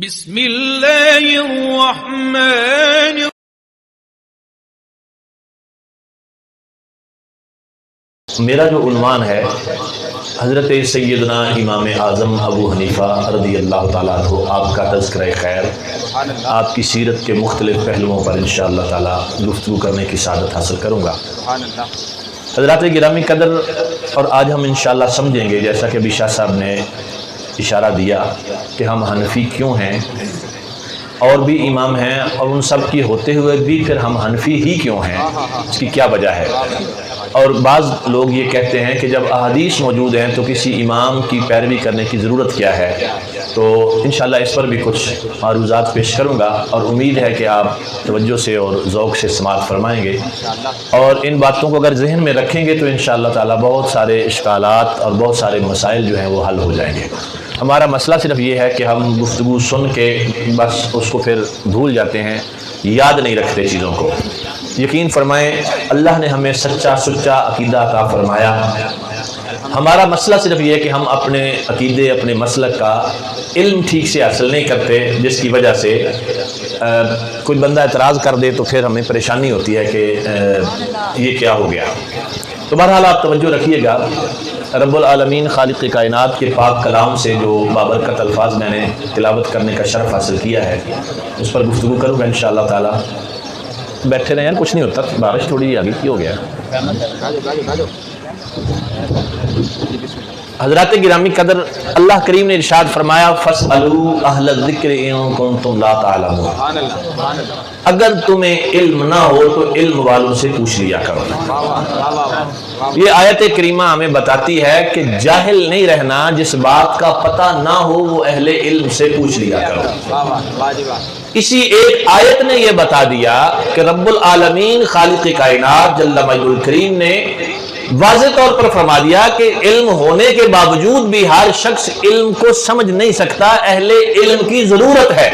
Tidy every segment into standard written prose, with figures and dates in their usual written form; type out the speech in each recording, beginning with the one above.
بسم اللہ الرحمن میرا جو عنوان ہے حضرت سیدنا امام اعظم ابو حنیفہ رضی اللہ تعالیٰ عنہ، آپ کا تذکرہ خیر، آپ کی سیرت کے مختلف پہلوؤں پر انشاءاللہ تعالیٰ گفتگو کرنے کی سعادت حاصل کروں گا۔ حضرات گرامی قدر، اور آج ہم انشاءاللہ سمجھیں گے، جیسا کہ ابھی شاہ صاحب نے اشارہ دیا کہ ہم حنفی کیوں ہیں، اور بھی امام ہیں، اور ان سب کی ہوتے ہوئے بھی پھر ہم حنفی ہی کیوں ہیں، اس کی کیا وجہ ہے۔ اور بعض لوگ یہ کہتے ہیں کہ جب احادیث موجود ہیں تو کسی امام کی پیروی کرنے کی ضرورت کیا ہے۔ تو انشاءاللہ اس پر بھی کچھ معروضات پیش کروں گا، اور امید ہے کہ آپ توجہ سے اور ذوق سے سماعت فرمائیں گے، اور ان باتوں کو اگر ذہن میں رکھیں گے تو انشاءاللہ تعالیٰ بہت سارے اشکالات اور بہت سارے مسائل جو ہیں وہ حل ہو جائیں گے۔ ہمارا مسئلہ صرف یہ ہے کہ ہم گفتگو سن کے بس اس کو پھر بھول جاتے ہیں، یاد نہیں رکھتے چیزوں کو۔ یقین فرمائیں اللہ نے ہمیں سچا عقیدہ عطا فرمایا۔ ہمارا مسئلہ صرف یہ ہے کہ ہم اپنے عقیدے، اپنے مسلک کا علم ٹھیک سے حاصل نہیں کرتے، جس کی وجہ سے کوئی بندہ اعتراض کر دے تو پھر ہمیں پریشانی ہوتی ہے کہ یہ کیا ہو گیا۔ تو بہرحال آپ توجہ رکھیے گا، رب العالمین خالق کائنات کے پاک کلام سے جو بابرکت الفاظ میں نے تلاوت کرنے کا شرف حاصل کیا ہے، اس پر گفتگو کروں گا انشاءاللہ تعالی۔ بیٹھے رہے ہیں، کچھ نہیں ہوتا، بارش تھوڑی آگے کی ہو گیا۔ حضرات گرامی قدر، اللہ کریم نے ارشاد فرمایا فَاسْأَلُوا أَهْلَ الذِّكْرِ إِن كُنتُمْ لَا تَعْلَمُونَ، اگر تمہیں علم نہ ہو تو علم والوں سے پوچھ لیا کرو۔ یہ آیت کریمہ ہمیں بتاتی ہے کہ جاہل نہیں رہنا، جس بات کا پتہ نہ ہو وہ اہل علم سے پوچھ لیا کرو۔ اسی ایک آیت نے یہ بتا دیا کہ رب العالمین خالق کائنات جل مجدہ الکریم نے واضح طور پر فرما دیا کہ علم ہونے کے باوجود بھی ہر شخص علم کو سمجھ نہیں سکتا، اہل علم کی ضرورت ہے،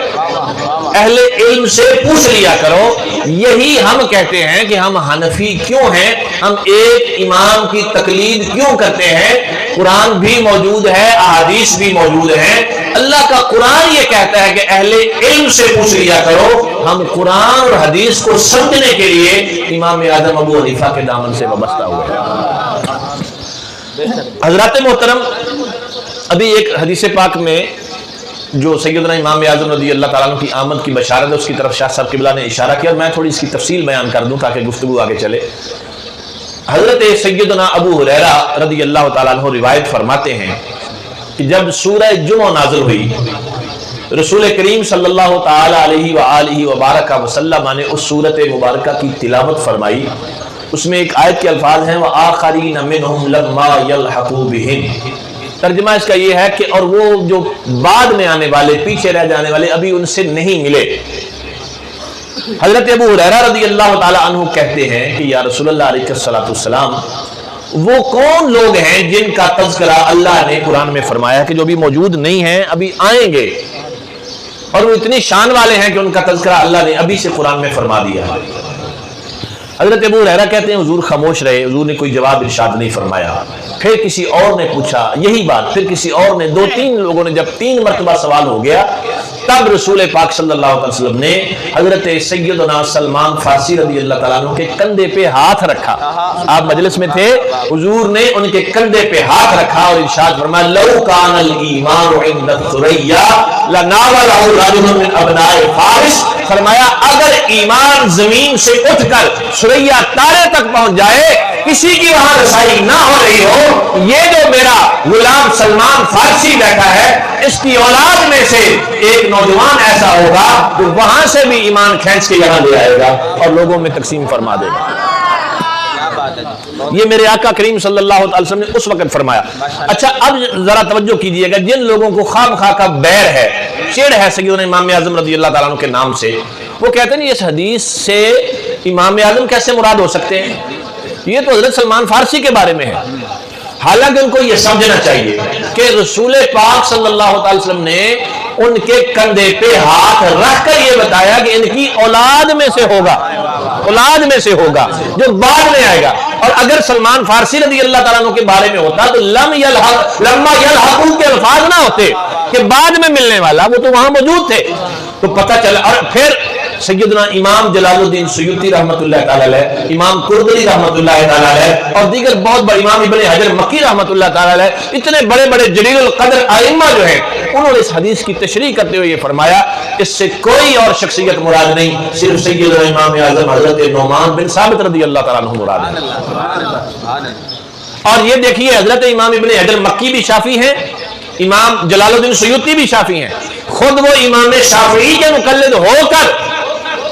اہل علم سے پوچھ لیا کرو۔ یہی ہم کہتے ہیں کہ ہم حنفی کیوں ہیں، ہم ایک امام کی تقلید کیوں کرتے ہیں۔ قرآن بھی موجود ہے، احادیث بھی موجود ہیں، اللہ کا قرآن یہ کہتا ہے کہ اہل علم سے پوچھ لیا کرو۔ ہم قرآن اور حدیث کو سمجھنے کے لیے امام اعظم ابو حنیفہ کے دامن سے وابستہ ہوئے ہیں۔ حضرات محترم، ابھی ایک حدیث پاک میں جو سیدنا امام اعظم رضی اللہ تعالیٰ عنہ کی آمد کی بشارت ہے، اس کی طرف شاہ صاحب قبلہ نے اشارہ کیا، اور میں تھوڑی اس کی تفصیل بیان کر دوں تاکہ گفتگو آگے چلے۔ حضرت سیدنا ابو ہریرہ رضی اللہ تعالیٰ عنہ روایت فرماتے ہیں کہ جب سورہ جمعہ نازل ہوئی، رسول کریم صلی اللہ تعالیٰ علیہ وآلہ وبارک وسلم نے اس سورت مبارکہ کی تلاوت فرمائی۔ اس میں ایک آیت کے الفاظ ہیں وَآخَرِينَ مِنْهُمْ لَمَّا يَلْحَقُوا بِهِمْ، ترجمہ اس کا یہ ہے کہ اور وہ جو بعد میں آنے والے، پیچھے رہ جانے والے، ابھی ان سے نہیں ملے۔ حضرت ابو ہریرہ رضی اللہ تعالیٰ عنہ کہتے ہیں کہ یا رسول اللہ علیہ السلام، وہ کون لوگ ہیں جن کا تذکرہ اللہ نے قرآن میں فرمایا کہ جو ابھی موجود نہیں ہیں، ابھی آئیں گے، اور وہ اتنی شان والے ہیں کہ ان کا تذکرہ اللہ نے ابھی سے قرآن میں فرما دیا ہے۔ حضرت ابو ہریرہ کہتے ہیں حضور خاموش رہے، حضور نے کوئی جواب ارشاد نہیں فرمایا۔ پھر کسی اور نے پوچھا یہی بات، پھر کسی اور نے، دو تین لوگوں نے، جب 3 مرتبہ سوال ہو گیا، تب رسول پاک صلی اللہ علیہ وسلم نے حضرت سیدنا سلمان فارسی رضی اللہ تعالیٰ عنہ کے کندھے پہ ہاتھ رکھا۔ آپ مجلس میں تھے، حضور نے ان کے کندھے پہ ہاتھ رکھا اور ارشاد فرمایا لو کان الایمان عند الثریا لناولہ رجل من ابناء فارس، فرمایا اگر ایمان زمین سے اٹھ کر ثریا تارے تک پہنچ جائے، کسی کی وہاں رسائی نہ ہو رہی ہو، یہ جو میرا غلام سلمان فارسی بیٹھا ہے، اس کی اولاد میں سے ایک نوجوان ایسا ہوگا جو وہاں سے بھی ایمان کھینچ کے یہاں لے آئے گا اور لوگوں میں تقسیم فرما دے گا۔ یہ میرے آقا کریم صلی اللہ علیہ وسلم نے اس وقت فرمایا۔ اچھا اب ذرا توجہ کیجئے گا، جن لوگوں کو خواہ کا بیر ہے، چڑ ہے سیدنا امام اعظم رضی اللہ تعالیٰ عنہ کے نام سے، وہ کہتے ہیں اس حدیث سے امام اعظم کیسے مراد ہو سکتے ہیں، یہ تو حضرت سلمان فارسی کے بارے میں ہے۔ حالانکہ ان کو یہ سمجھنا چاہیے کہ رسول پاک صلی اللہ علیہ وسلم نے ان کے کندھے پہ ہاتھ رکھ کر یہ بتایا کہ ان کی اولاد میں سے ہوگا، اولاد میں سے ہوگا جو بعد میں آئے گا. اور اگر سلمان فارسی رضی اللہ تعالیٰ عنہ کے بارے میں ہوتا تو لما یلحقون کے الفاظ نہ ہوتے کہ بعد میں ملنے والا، وہ تو وہاں موجود تھے. تو پتہ چلا. اور پھر سیدنا امام جلال الدین سیوطی رحمۃ اللہ تعالی علیہ، امام قرطبی رحمۃ اللہ تعالی علیہ، اور دیگر بہت بڑے امام ابن حجر مکی رحمۃ اللہ تعالی علیہ، اتنے بڑے بڑے جلیل القدر ائمہ جو ہیں، انہوں نے اس حدیث کی تشریح کرتے ہوئے یہ فرمایا اس سے کوئی اور شخصیت مراد نہیں، صرف سیدنا امام اعظم حضرت نعمان بن ثابت رضی اللہ تعالیٰ عنہ مراد ہے. اور یہ دیکھیے حضرت امام ابن حجر مکی بھی شافعی ہیں، امام جلال الدین سیوطی بھی شافعی ہیں. خود وہ امام شافعی کے مقلد ہو کر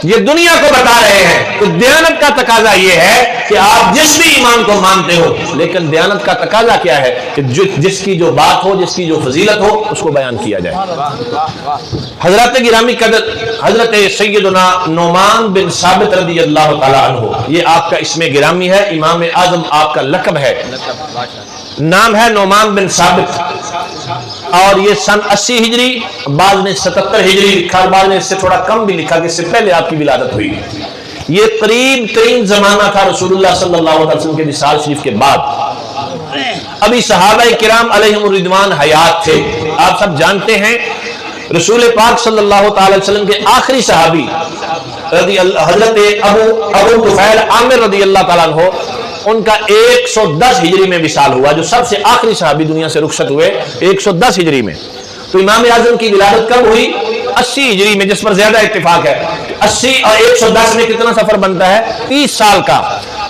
یہ دنیا کو بتا رہے ہیں. تو دیانت کا تقاضا یہ ہے کہ آپ جس بھی امام کو مانتے ہو، لیکن دیانت کا تقاضا کیا ہے کہ جس کی جو بات ہو، جس کی جو فضیلت ہو، اس کو بیان کیا جائے. حضرت گرامی قدر حضرت سیدنا نعمان بن ثابت رضی اللہ تعالی عنہ، یہ آپ کا اسم گرامی ہے، امام اعظم آپ کا لقب ہے، نام ہے نعمان بن ثابت. اور یہ سن 80 ہجری، بعض نے 77 ہجری لکھا، بعض نے اس سے تھوڑا کم بھی لکھا کہ اس سے پہلے آپ کی ولادت ہوئی. یہ قریب ترین زمانہ تھا رسول اللہ صلی اللہ علیہ وسلم کے وصال شریف کے بعد. ابھی صحابہ کرام علیہم الرضوان حیات تھے. آپ سب جانتے ہیں رسول پاک صلی اللہ تعالی وسلم کے آخری صحابی حضرت ابو طفیل عامر رضی اللہ تعالیٰ عنہ، ان کا 110 ہجری میں وصال ہوا، جو سب سے آخری صحابی دنیا سے رخصت ہوئے 110 ہجری میں. تو امام اعظم کی ولادت کب ہوئی؟ 80 ہجری میں، جس پر زیادہ اتفاق ہے. 80 اور 110 میں کتنا سفر بنتا ہے؟ 30 سال کا.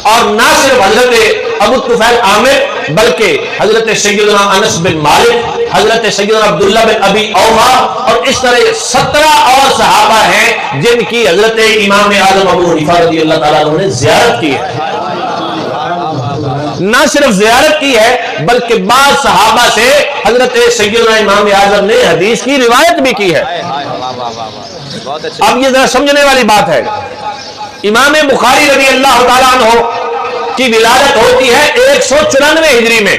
اور نہ صرف حضرت ابو طفیل عامر بلکہ حضرت سیدنا انس بن مالک، حضرت سیدنا عبداللہ بن ابی اوفا، اور اس طرح 17 اور صحابہ ہیں جن کی حضرت امام اعظم ابو حنیفہ رضی اللہ تعالیٰ عنہ نے زیارت کی ہے. نہ صرف زیارت کی ہے بلکہ بعض صحابہ سے حضرت سیدنا امام اعظم نے حدیث کی روایت بھی کی ہے. اب یہ ذرا سمجھنے والی بات ہے، امام بخاری رضی اللہ تعالیٰ عنہ کی ولادت ہوتی ہے 194 ہجری میں،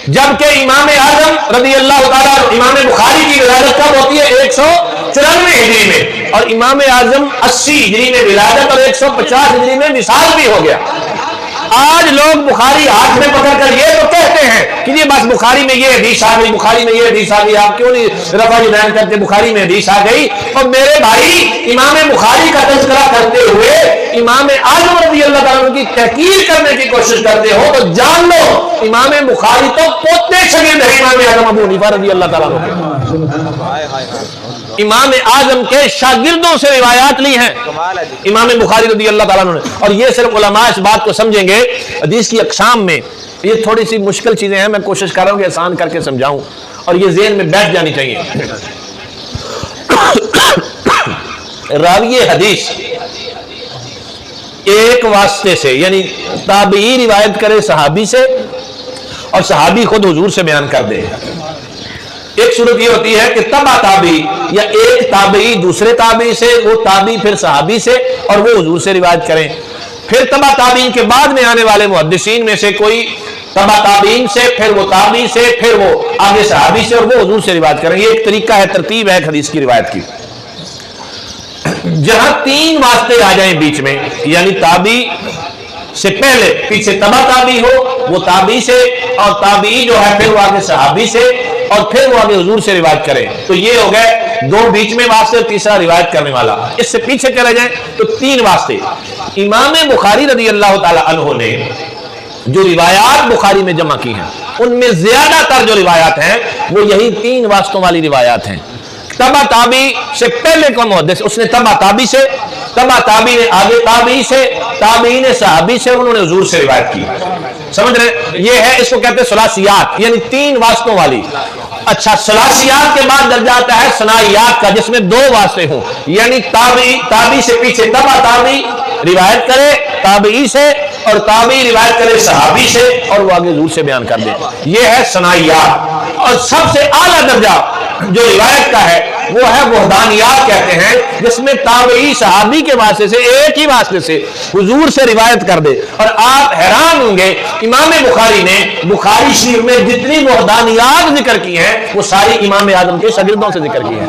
جبکہ امام اعظم رضی اللہ تعالیٰ امام بخاری کی ولادت کب ہوتی ہے؟ 194 ہجری میں. اور امام اعظم 80 ہجری میں ولادت اور 150 ہجری میں وصال بھی ہو گیا. آج لوگ بخاری ہاتھ میں پکڑ کر یہ تو کہتے ہیں کہ یہ بس بخاری میں یہ حدیث آ گئی، بخاری میں یہ حدیث آ گئی، آپ کیوں نہیں رفع بیان کرتے بخاری میں حدیث آ گئی. اور میرے بھائی امام بخاری کا تذکرہ کرتے ہوئے امام اعظم رضی اللہ تعالیٰ کی تحقیر کرنے کی کوشش کرتے ہو تو جان لو امام بخاری تو پوتے شاگرد ہیں امام اعظم ابو حنیفہ رضی اللہ تعالیٰ کے. امام اعظم کے شاگردوں سے روایات لی ہیں امام بخاری رضی اللہ تعالیٰ نے. اور یہ صرف علماء اس بات کو سمجھیں گے. حدیث کی اقسام میں یہ تھوڑی سی مشکل چیزیں ہیں، میں کوشش کر رہا ہوں کہ آسان کر کے سمجھاؤں اور یہ ذہن میں بیٹھ جانی چاہیے. راوی حدیث ایک واسطے سے، یعنی تابعی روایت کرے صحابی سے اور صحابی خود حضور سے بیان کر دے. ایک صورت یہ ہوتی ہے کہ تبع تابعی، یا ایک تابعی دوسرے تابعی سے، وہ تابعی پھر صحابی سے اور وہ حضور سے روایت کریں. پھر تبع تابعین کے بعد میں آنے والے محدثین میں سے کوئی تبع تابعین سے، پھر وہ تابعی سے، پھر وہ آگے صحابی سے اور وہ حضور سے روایت کریں. یہ ایک طریقہ ہے، ترتیب ہے حدیث کی روایت کی. جہاں 3 واسطے آ جائیں بیچ میں، یعنی تابعی سے پہلے پیچھے تبع تابعی ہو، وہ تابعی سے، اور تابعی جو ہے پھر وہ آگے صحابی سے اور پھر وہ آگے حضور سے روایت کرے، تو یہ ہو گئے 2 بیچ میں واسطے، تیسرا روایت کرنے والا. اس سے پیچھے چلے جائیں تو 3 واسطے. امام بخاری رضی اللہ تعالی عنہ نے جو روایات بخاری میں جمع کی ہیں ان میں زیادہ تر جو روایات ہیں وہ یہی 3 واسطوں والی روایات ہیں. تبع تابعی سے پہلے کا محدث، اس نے تبع تابعی سے، تبع تابعی نے آگے تابعی سے، تابعی نے صحابی سے، انہوں نے حضور سے روایت کی. سمجھ رہے؟ یہ ہے، اس کو کہتے ہیں ثلاثیات، یعنی 3 واسطوں والی. اچھا، ثلاثیات کے بعد درجہ آتا ہے ثنائیات کا، جس میں 2 واسطے ہوں، یعنی تابعی سے پیچھے تبع تابعی روایت کرے تابعی سے اور تابعی روایت کرے صحابی سے اور وہ آگے حضور سے بیان کر دے. یہ ہے ثنائیات. اور سب سے اعلیٰ درجہ جو روایت کا ہے وہ ہے وحدانیات کہتے ہیں، جس میں تابعی صحابی کے واسطے سے ایک ہی واسطے سے حضور سے روایت کر دے. اور آپ حیران ہوں گے امام بخاری نے بخاری شریف میں جتنی وحدانیات ذکر کی ہیں وہ ساری امام اعظم کے شاگردوں سے ذکر کی ہیں.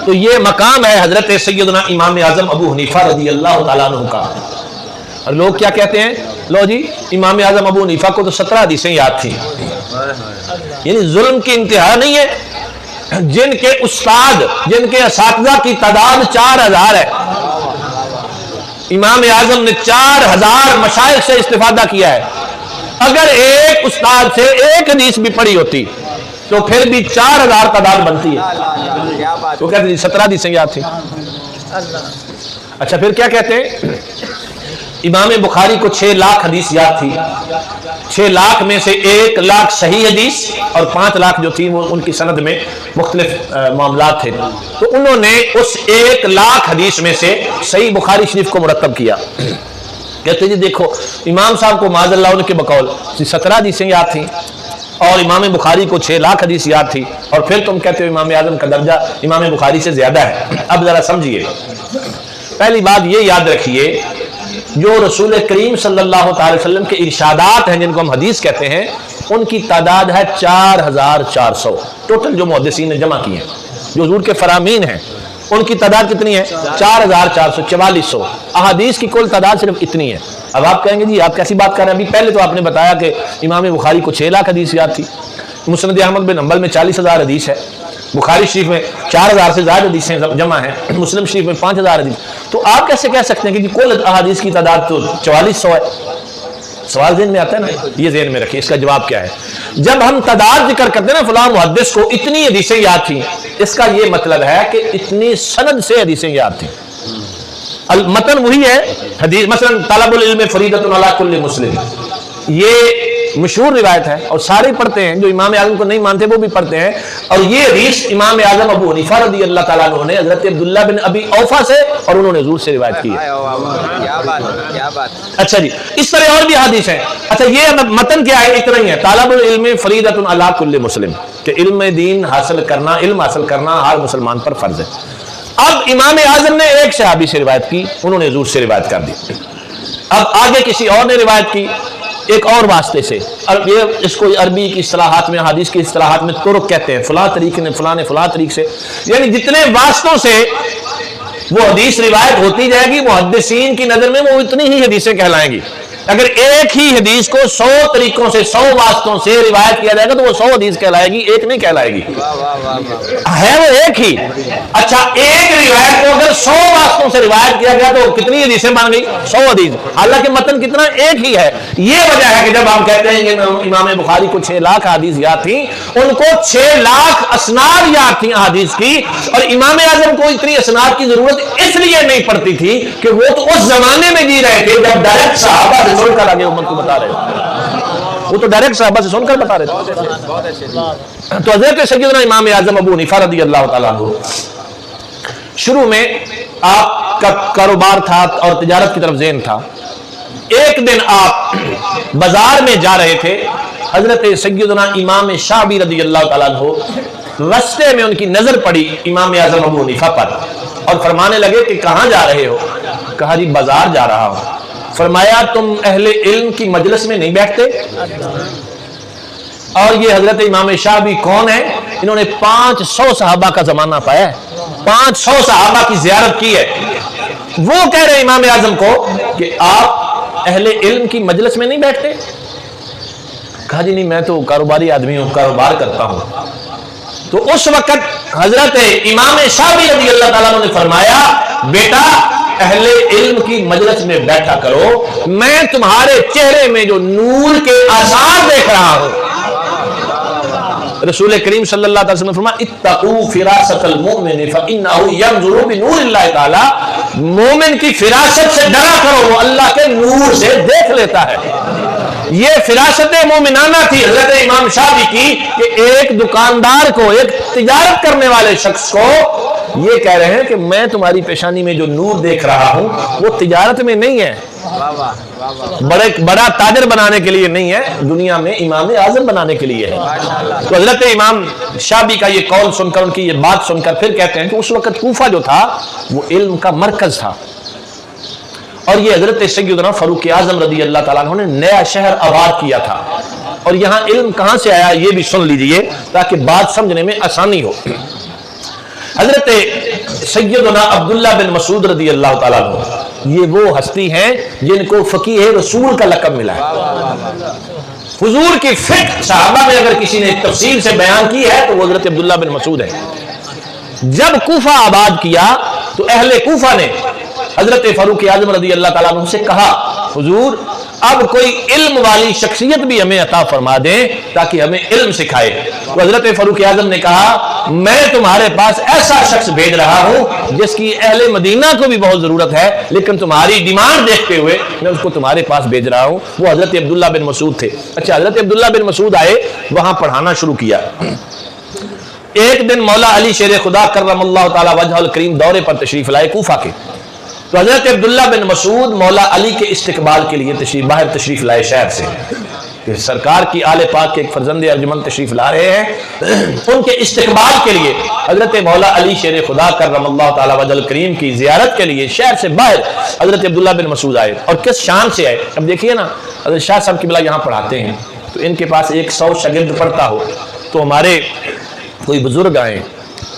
تو یہ مقام ہے حضرت سیدنا امام اعظم ابو حنیفہ رضی اللہ تعالیٰ عنہ کا. اور لوگ کیا کہتے ہیں، لو جی امام اعظم ابو حنیفہ کو تو 17 حدیثیں یاد تھیں. یعنی ظلم کی انتہا نہیں ہے. جن کے استاد، جن کے اساتذہ کی تعداد 4000 ہے، امام اعظم نے 4000 مشائخ سے استفادہ کیا ہے. اگر ایک استاد سے ایک حدیث بھی پڑھی ہوتی تو پھر بھی 4000 تعداد بنتی ہے. تو کہتے ہیں 17 حدیثیں یاد تھیں. اچھا پھر کیا کہتے ہیں، امام بخاری کو 6 لاکھ حدیث یاد تھی. 6 لاکھ میں سے 1 لاکھ صحیح حدیث اور 5 لاکھ جو تھی وہ ان کی سند میں مختلف معاملات تھے. تو انہوں نے اس 1 لاکھ حدیث میں سے صحیح بخاری شریف کو مرتب کیا. کہتے جی دیکھو امام صاحب کو معاذ اللہ ان کے بقول 17 حدیثیں یاد تھیں اور امام بخاری کو 6 لاکھ حدیث یاد تھی، اور پھر تم کہتے ہو امام اعظم کا درجہ امام بخاری سے زیادہ ہے. اب ذرا سمجھیے، پہلی بات یہ یاد رکھیے، جو رسول کریم صلی اللہ تعالی وسلم کے ارشادات ہیں جن کو ہم حدیث کہتے ہیں، ان کی تعداد ہے 4400. ٹوٹل جو محدثین نے جمع کی ہیں، جو حضور کے فرامین ہیں، ان کی تعداد کتنی ہے؟ 4400، 4400. احادیث کی کل تعداد صرف اتنی ہے. اب آپ کہیں گے جی آپ کیسی بات کر رہے ہیں، ابھی پہلے تو آپ نے بتایا کہ امام بخاری کو 6 لاکھ حدیث یاد تھی، مسند احمد بن حنبل میں 40,000 حدیث ہے، بخاری شریف میں 4000 سے زیادہ حدیثیں جمع ہیں، مسلم شریف میں 5000 حدیث. تو آپ کیسے کہہ سکتے ہیں کہ کل احادیث کی تعداد تو 4400 ہے؟ سوال ذہن میں آتا ہے نا، یہ ذہن میں رکھیے. اس کا جواب کیا ہے؟ جب ہم تعداد ذکر کرتے ہیں نا فلاں محدث کو اتنی حدیثیں یاد تھیں، اس کا یہ مطلب ہے کہ اتنی سند سے حدیثیں یاد تھیں. المتن وہی ہے حدیث، مثلا طلب العلم فریضۃ علی کل مسلم، یہ مشہور روایت ہے اور سارے پڑھتے ہیں، جو امام اعظم کو نہیں مانتے وہ بھی پڑھتے ہیں. اور یہ حدیث امام اعظم ابو حنیفہ رضی اللہ تعالیٰ عنہ نے حضرت عبداللہ بن ابی اوفا سے اور انہوں نے حضور سے روایت کی ہے. اچھا جی، اس طرح اور بھی حدیث ہیں. اچھا یہ متن کیا ہے؟ اتنا ہی ہے، طلب العلم فریضۃ علی کل مسلم، کہ علم دین حاصل کرنا، علم حاصل کرنا ہر مسلمان پر فرض ہے. اب امام اعظم نے ایک صحابی سے روایت کی، انہوں نے حضور سے روایت کر دی. اب آگے کسی اور نے روایت کی ایک اور واسطے سے، یہ اس کو عربی کی اصطلاحات میں، حدیث کی اصطلاحات میں طرق کہتے ہیں، فلاں طریقے نے فلاں طریق سے، یعنی جتنے واسطوں سے وہ حدیث روایت ہوتی جائے گی محدثین کی نظر میں وہ اتنی ہی حدیثیں کہلائیں گی. اگر ایک ہی حدیث کو 100 طریقوں سے 100 واسطوں سے روایت کیا جائے گا تو وہ 100 حدیث کہلائے گی، ایک نہیں کہلائے گی. ہے وہ ایک ہی. اچھا ایک روایت کو اگر 100 واسطوں سے روایت کیا گیا تو کتنی حدیثیں بن گئی؟ 100 حدیث. حالانکہ متن کتنا؟ ایک ہی ہے. یہ وجہ ہے کہ جب ہم کہتے ہیں کہ امام بخاری کو 6 لاکھ حدیث یاد تھی، ان کو 6 لاکھ اسناد یاد تھی حدیث کی، اور امام اعظم کو اتنی اسناد کی ضرورت اس لیے نہیں پڑتی تھی کہ وہ تو اس زمانے میں جی رہے تھے جب ڈائریکٹ صحابہ سے سن کر آگے امت کو بتا رہے تھے. وہ تو ڈائریکٹ صحابہ سے سن کر بتا رہے تھے. تو حضرت سیدنا امام اعظم ابو حنیفہ رضی اللہ تعالیٰ عنہ، شروع میں آپ کا کاروبار تھا اور تجارت کی طرف ذہن تھا. ایک دن آپ بازار میں جا رہے تھے، حضرت سیدنا امام شعبی رضی اللہ تعالیٰ عنہ رستے میں ان کی نظر پڑی امام اعظم ابو حنیفہ پر اور فرمانے لگے کہ کہاں جا رہے ہو؟ کہا جی بازار جا رہا ہوں. فرمایا تم اہل علم کی مجلس میں نہیں بیٹھتے؟ اور یہ حضرت امام شعبی کون ہے؟ انہوں نے 500 صحابہ کا زمانہ پایا ہے، 500 صحابہ کی زیارت کی ہے. وہ کہہ رہے امام اعظم کو کہ آپ اہل علم کی مجلس میں نہیں بیٹھتے؟ کہا جی نہیں، میں تو کاروباری آدمی ہوں، کاروبار کرتا ہوں. تو اس وقت حضرت امام شعبی رضی اللہ تعالیٰ عنہ نے فرمایا بیٹا اہل علم کی مجلس میں بیٹھا کرو، میں تمہارے چہرے میں جو نور کے آثار دیکھ رہا ہوں. رسول کریم صلی اللہ علیہ وسلم نے فرمایا اتقوا فراست المؤمن فانه ينظر بنور اللہ تعالی، مومن کی فراست سے ڈرا کرو، وہ اللہ کے نور سے دیکھ لیتا ہے. یہ فراست مومنانہ تھی حضرت امام شعبی کی کہ ایک دکاندار کو، ایک تجارت کرنے والے شخص کو یہ کہہ رہے ہیں کہ میں تمہاری پیشانی میں جو نور دیکھ رہا ہوں وہ تجارت میں نہیں ہے، بڑا تاجر بنانے کے لیے نہیں ہے، دنیا میں امام اعظم بنانے کے لیے ہے۔ تو حضرت امام شابی کا یہ قول سن کر، ان کی یہ بات سن کر، پھر کہتے ہیں کہ اس وقت کوفہ جو تھا وہ علم کا مرکز تھا، اور یہ حضرت سیدنا فاروق اعظم رضی اللہ تعالیٰ عنہ نے نیا شہر آباد کیا تھا، اور یہاں علم کہاں سے آیا یہ بھی سن لیجئے تاکہ بات سمجھنے میں آسانی ہو۔ حضرت سیدنا عبداللہ بن مسعود رضی اللہ تعالیٰ عنہ یہ وہ ہستی ہیں جن کو فقیہ رسول کا لقب ملا ہے۔ حضور کی فقہ صحابہ میں اگر کسی نے تفصیل سے بیان کی ہے تو وہ حضرت عبداللہ بن مسعود ہے۔ جب کوفہ آباد کیا تو اہل کوفہ نے حضرت فاروق اعظم رضی اللہ تعالیٰ عنہ سے کہا، حضور اب کوئی علم والی شخصیت بھی ہمیں عطا فرما دیں تاکہ ہمیں علم سکھائے۔ تو حضرت فاروق اعظم نے کہا، میں تمہارے پاس ایسا شخص بھیج رہا ہوں جس کی اہل مدینہ کو بھی بہت ضرورت ہے، لیکن تمہاری ڈیمانڈ دیکھتے ہوئے میں اس کو تمہارے پاس بھیج رہا ہوں۔ وہ حضرت عبداللہ بن مسعود تھے۔ اچھا، حضرت عبداللہ بن مسعود آئے، وہاں پڑھانا شروع کیا۔ ایک دن مولا علی شیر خدا کرم اللہ تعالی وجہ الکریم دورے پر تشریف لائے کوفہ کے، تو حضرت عبداللہ بن مسعود مولا علی کے استقبال کے لیے باہر تشریف لائے شہر سے، کہ سرکار کی آل پاک کے ایک فرزند ارجمند تشریف لا رہے ہیں، ان کے استقبال کے لیے حضرت مولا علی شیر خدا کرم اللہ تعالی وجہ الکریم کی زیارت کے لیے شہر سے باہر حضرت عبداللہ بن مسعود آئے۔ اور کس شان سے آئے؟ اب دیکھیے نا، حضرت شاہ صاحب کی بلا یہاں پڑھاتے ہیں تو ان کے پاس 100 شاگرد پڑھتا ہو، تو ہمارے کوئی بزرگ آئیں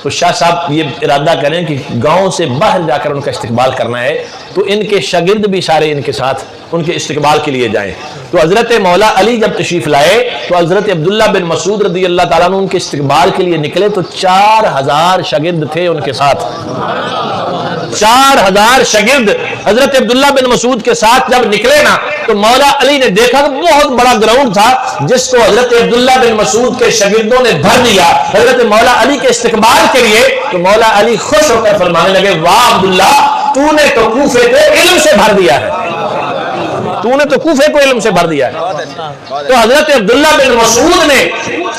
تو شاہ صاحب یہ ارادہ کریں کہ گاؤں سے باہر جا کر ان کا استقبال کرنا ہے، تو ان کے شاگرد بھی سارے ان کے ساتھ ان کے استقبال کے لیے جائیں۔ تو حضرت مولا علی جب تشریف لائے تو حضرت عبداللہ بن مسعود رضی اللہ تعالیٰ عنہ ان کے استقبال کے لیے نکلے، تو 4000 شاگرد تھے ان کے ساتھ۔ 4000 شاگرد حضرت عبداللہ بن مسعود کے ساتھ جب نکلے نا، تو مولا علی نے دیکھا کہ بہت بڑا گراؤنڈ تھا جس کو حضرت عبداللہ بن مسعود کے شاگردوں نے بھر دیا حضرت مولا علی کے استقبال کے لیے۔ تو مولا علی خوش ہو کر فرمانے لگے، واہ عبداللہ، تو نے تو کوفے کو علم سے بھر دیا ہے، تو نے تو کوفے کو علم سے بھر دیا ہے۔ تو حضرت عبداللہ بن مسعود نے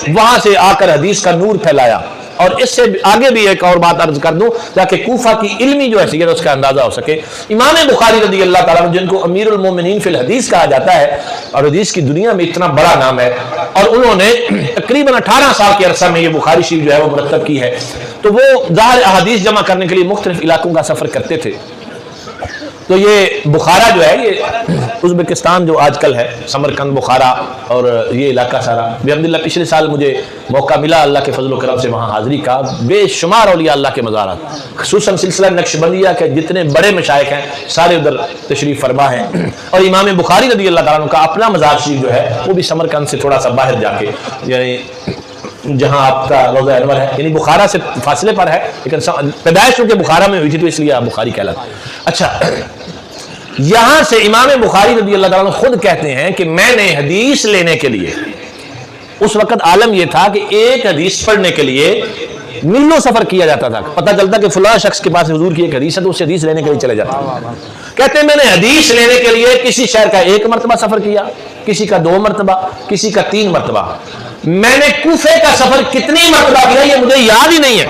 وہاں سے آ کر حدیث کا نور پھیلایا۔ اور اس سے آگے بھی ایک اور بات عرض کر دوں تاکہ کوفہ کی علمی جو حیثیت اس کا اندازہ ہو سکے۔ امام بخاری رضی اللہ تعالیٰ عنہ جن کو امیر المومنین فی الحدیث کہا جاتا ہے، اور حدیث کی دنیا میں اتنا بڑا نام ہے، اور انہوں نے تقریباً 18 سال کے عرصہ میں یہ بخاری شریف جو ہے وہ مرتب کی ہے، تو وہ ظاہر احادیث جمع کرنے کے لیے مختلف علاقوں کا سفر کرتے تھے۔ تو یہ بخارا جو ہے یہ ازبکستان جو آج کل ہے، سمرقند بخارا اور یہ علاقہ سارا، بحمدللہ پچھلے سال مجھے موقع ملا اللہ کے فضل و کرم سے وہاں حاضری کا۔ بے شمار اولیاء اللہ کے مزارات، خصوصاً سلسلہ نقشبندیہ کے جتنے بڑے مشائخ ہیں سارے ادھر تشریف فرما ہیں، اور امام بخاری رضی اللہ تعالیٰ عنہ کا اپنا مزار شریف جو ہے وہ بھی سمرقند سے تھوڑا سا باہر جا کے، یعنی جہاں آپ کا روضہ انور ہے، یعنی بخارا سے فاصلے پر ہے، لیکن پیدائش چونکہ بخارا میں ہوئی تھی تو اس لیے آپ بخاری کہلاتے ہیں۔ اچھا، یہاں سے امام بخاری رضی اللہ تعالیٰ عنہ خود کہتے ہیں کہ میں نے حدیث لینے کے لیے، اس وقت عالم یہ تھا کہ ایک حدیث پڑھنے کے لیے میلوں سفر کیا جاتا تھا، پتہ چلتا کہ فلاں شخص کے پاس حضور کی ایک حدیث ہے تو اس سے حدیث لینے کے لیے چلے جاتا۔ کہتے ہیں میں نے حدیث لینے کے لیے کسی شہر کا 1 مرتبہ سفر کیا، کسی کا 2 مرتبہ، کسی کا 3 مرتبہ۔ میں نے کوفے کا سفر کتنی مرتبہ کیا یہ مجھے یاد ہی نہیں ہے۔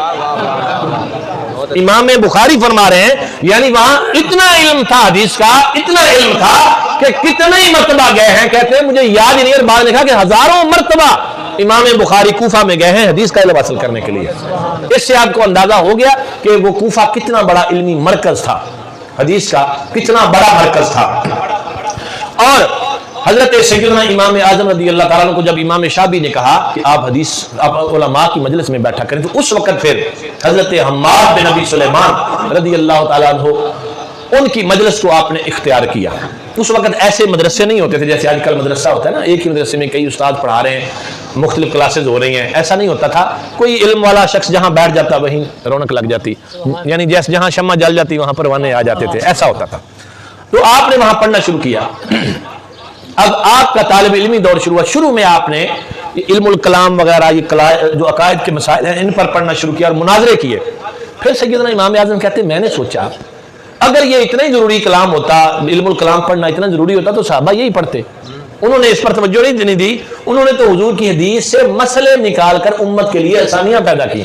امام بخاری فرما رہے ہیں یعنی وہاں اتنا علم تھا حدیث کا، اتنا علم تھا کہ کتنے ہی مرتبہ گئے ہیں، کہتے ہیں مجھے یاد ہی نہیں ہے۔ بعد نے کہا کہ ہزاروں مرتبہ امام بخاری کوفہ میں گئے ہیں حدیث کا علم حاصل کرنے کے لیے۔ اس سے آپ کو اندازہ ہو گیا کہ وہ کوفہ کتنا بڑا علمی مرکز تھا، حدیث کا کتنا بڑا مرکز تھا۔ اور حضرت سیدنا امام اعظم رضی اللہ تعالیٰ عنہ کو جب امام شابی نے کہا کہ آپ علماء کی مجلس میں بیٹھا کریں، تو اس وقت پھر حضرت حماد بن ابی سلیمان رضی اللہ تعالیٰ عنہ ان کی مجلس کو آپ نے اختیار کیا۔ اس وقت ایسے مدرسے نہیں ہوتے تھے جیسے آج کل مدرسہ ہوتا ہے نا، ایک ہی مدرسے میں کئی استاد پڑھا رہے ہیں، مختلف کلاسز ہو رہی ہیں، ایسا نہیں ہوتا تھا۔ کوئی علم والا شخص جہاں بیٹھ جاتا وہیں رونق لگ جاتی، یعنی جیسے جہاں شمع جل جاتی وہاں پروانے آ جاتے تھے، ایسا ہوتا تھا۔ تو آپ نے وہاں پڑھنا شروع کیا۔ اب آپ کا طالب علمی دور شروع ہوا۔ شروع میں آپ نے علم الکلام وغیرہ یہ جو عقائد کے مسائل ہیں ان پر پڑھنا شروع کیا اور مناظرے کیے۔ پھر سیدنا امام اعظم کہتے ہیں میں نے سوچا اگر یہ اتنا ہی ضروری کلام ہوتا، علم الکلام پڑھنا اتنا ضروری ہوتا تو صحابہ یہی پڑھتے۔ انہوں نے اس پر توجہ نہیں دی، انہوں نے تو حضور کی حدیث سے مسئلے نکال کر امت کے لیے آسانیاں پیدا کی۔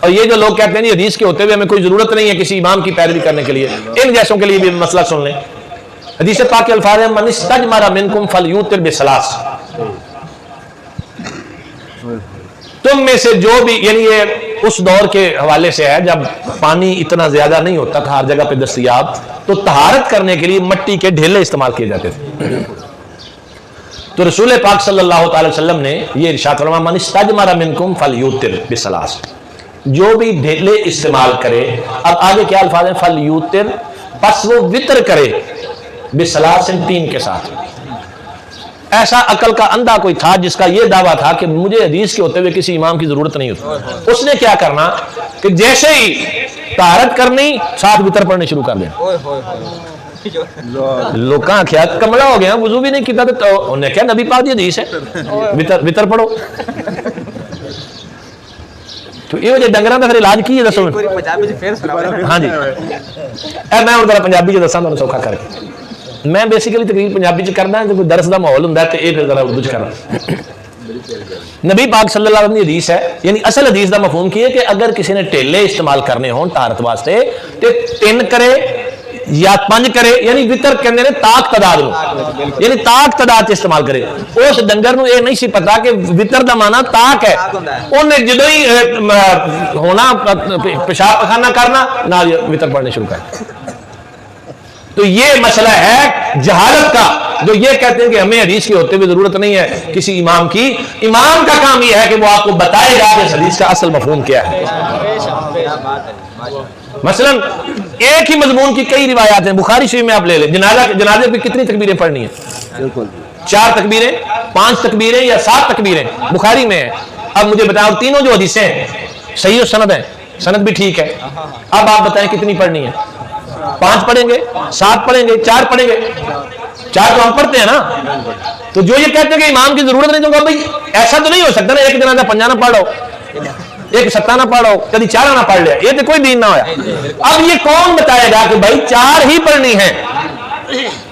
اور یہ جو لوگ کہتے ہیں یہ حدیث کے ہوتے ہوئے ہمیں کوئی ضرورت نہیں ہے کسی امام کی پیروی کرنے کے لیے، ان جیسوں کے لیے بھی مسئلہ سن لیں۔ حدیث پاک کے الفاظ ہیں من استجمر منکم فلیوتر بثلاث، تم میں سے جو بھی، یعنی یہ اس دور کے حوالے سے ہے جب پانی اتنا زیادہ نہیں ہوتا تھا ہر جگہ پہ دستیاب، تو طہارت کرنے کے لیے مٹی کے ڈھیلے استعمال کیے جاتے تھے۔ تو رسول پاک صلی اللہ تعالی وسلم نے یہ ارشاد فرمایا من استجمر منکم فلیوتر بثلاث، جو بھی ڈھیلے استعمال کرے، اب آگے کیا الفاظ ہیں، فلیوتر، پس وہ وطر کرے، بثلاث، 3 کے ساتھ۔ ایسا عقل کا اندھا کوئی تھا جس کا یہ دعویٰ تھا کہ مجھے حدیث کے ہوتے ہوئے کسی امام کی ضرورت نہیں ہوتی، اس نے کیا کرنا کہ جیسے ہی طہارت کرنی ساتھ وطر پڑھنے شروع کر دینا۔ لوگ کہاں کیا کمڑا ہو گیا، وضو بھی نہیں کیتا تو انہوں نے کیا نبی پاک دی حدیث ہے وطر پڑھو۔ تو یہ وجہ ڈنگراں دا پھر علاج کی ہے دسو؟ ہاں جی میں ہوں ذرا پنجابی چ دساں تمہیں سوکھا کر کے، میں بیسیکلی تقریر پنجابی چ کرنا ہے، کوئی درس دا ماحول ہوندا ہے تے اے پھر ذرا اردو چ کرنا۔ نبی پاک صلی اللہ علیہ وسلم کی حدیث ہے، یعنی اصل حدیث دا مفہوم کی ہے کہ اگر کسی نے ٹیلے استعمال کرنے ہون طہارت واسطے تے 3 کرے یا 5 کرے، یعنی وطر کہندے نے طاق تعداد نو، یعنی طاق تعداد استعمال کرے۔ اس ڈنگر نو یہ نہیں سی پتا کہ وطر دا معنی طاق ہے، انہیں جدوں ہی ہونا پیشاب پخانہ کرنا نال وطر پڑھنے شروع کر۔ تو یہ مسئلہ ہے جہالت کا، جو یہ کہتے ہیں کہ ہمیں حدیث کی ہوتے ہوئے ضرورت نہیں ہے کسی امام کی۔ امام کا کام یہ ہے کہ وہ آپ کو بتائے گا کہ اس حدیث کا اصل مفہوم کیا ہے۔ مثلا ایک ہی مضمون کی کئی روایات ہیں، بخاری شریف میں آپ لے لیں، جنازے پہ کتنی تکبیریں پڑھنی ہیں؟ 4 تکبیریں، 5 تکبیریں یا 7 تکبیریں بخاری میں ہیں۔ اب مجھے بتاؤ تینوں جو حدیثیں ہیں صحیح و سند ہیں، سند بھی ٹھیک ہے، اب آپ بتائیں کتنی پڑھنی ہے؟ 5 پڑھیں گے، 7 پڑھیں گے، 4 پڑھیں گے؟ 4 تو ہم پڑھتے ہیں نا۔ تو جو یہ کہتے ہیں کہ امام کی ضرورت نہیں، تو کہا بھائی ایسا تو نہیں ہو سکتا نا ایک جنازہ 5 نہ پڑھو، ایک 7 نہ پڑھو، کبھی 4 نہ پڑھ لیا، یہ تو کوئی دین نہ ہویا۔ اب یہ کون بتائے گا کہ بھائی 4 ہی پڑھنی ہے؟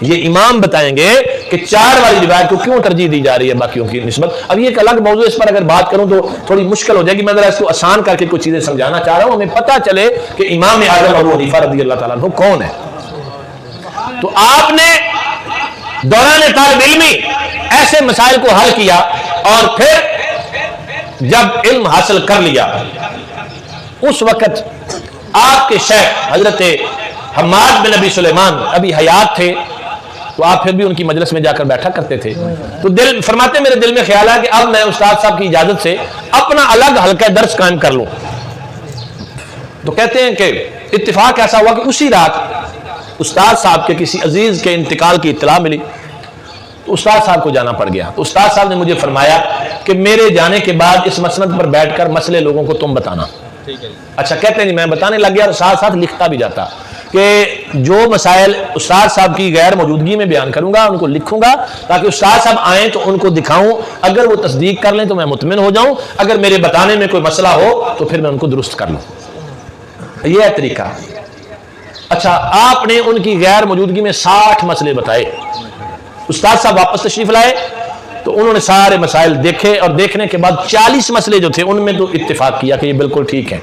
یہ امام بتائیں گے کہ 4 والی روایت کو کیوں ترجیح دی جا رہی ہے باقیوں کی نسبت۔ اب یہ ایک الگ موضوع، اس پر اگر بات کروں تو تھوڑی مشکل ہو جائے گی، میں ذرا اس کو آسان کر کے کچھ چیزیں سمجھانا چاہ رہا ہوں، ہمیں پتہ چلے کہ امام اعظم ابو حنیفہ رضی اللہ تعالیٰ عنہ کون ہے۔ تو آپ نے دوران طالب علمی ایسے مسائل کو حل کیا، اور پھر جب علم حاصل کر لیا اس وقت آپ کے شیخ حضرت حماد بن ابی سلیمان ابھی حیات تھے، تو آپ پھر بھی ان کی مجلس میں جا کر بیٹھا کرتے تھے۔ تو دل فرماتے میرے دل میں خیال ہے کہ اب میں استاد صاحب کی اجازت سے اپنا الگ حلقہ درس قائم کر لوں۔ تو کہتے ہیں کہ اتفاق ایسا ہوا کہ اسی رات استاد صاحب کے کسی عزیز کے انتقال کی اطلاع ملی، تو استاد صاحب کو جانا پڑ گیا۔ تو استاد صاحب نے مجھے فرمایا کہ میرے جانے کے بعد اس مسند پر بیٹھ کر مسئلے لوگوں کو تم بتانا۔ اچھا کہتے ہیں جی میں بتانے لگ گیا، اور ساتھ ساتھ لکھتا بھی جاتا کہ جو مسائل استاد صاحب کی غیر موجودگی میں بیان کروں گا ان کو لکھوں گا، تاکہ استاد صاحب آئیں تو ان کو دکھاؤں، اگر وہ تصدیق کر لیں تو میں مطمئن ہو جاؤں، اگر میرے بتانے میں کوئی مسئلہ ہو تو پھر میں ان کو درست کر لوں۔ یہ ہے طریقہ۔ اچھا آپ نے ان کی غیر موجودگی میں 60 مسئلے بتائے، استاد صاحب واپس تشریف لائے تو انہوں نے سارے مسائل دیکھے، اور دیکھنے کے بعد 40 مسئلے جو تھے ان میں تو اتفاق کیا کہ یہ بالکل ٹھیک ہے۔